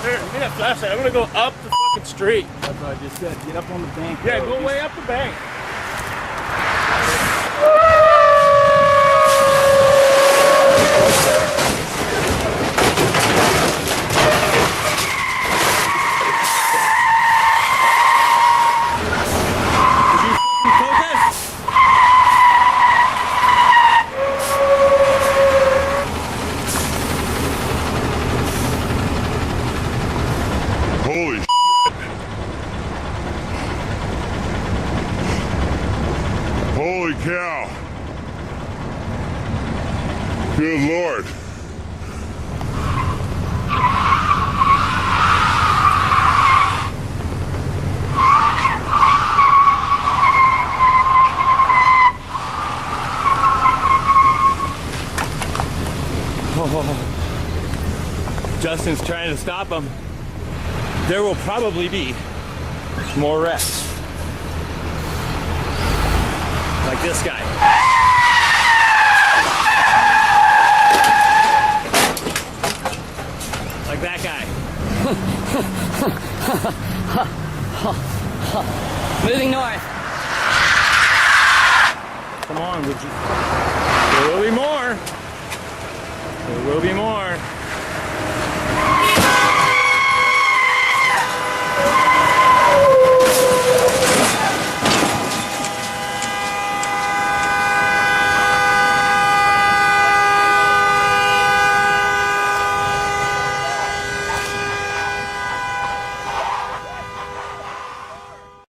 Here, give me that flashlight. I'm gonna go up the fucking street. That's what I just said. Get up on the bank. Yeah, bro. go way up the bank. Holy shit. Holy cow. Good Lord. Justin's trying to stop him. There will probably be more wrecks. Like this guy. Like that guy. Moving north. Come on, would you? There will be more. There will be more.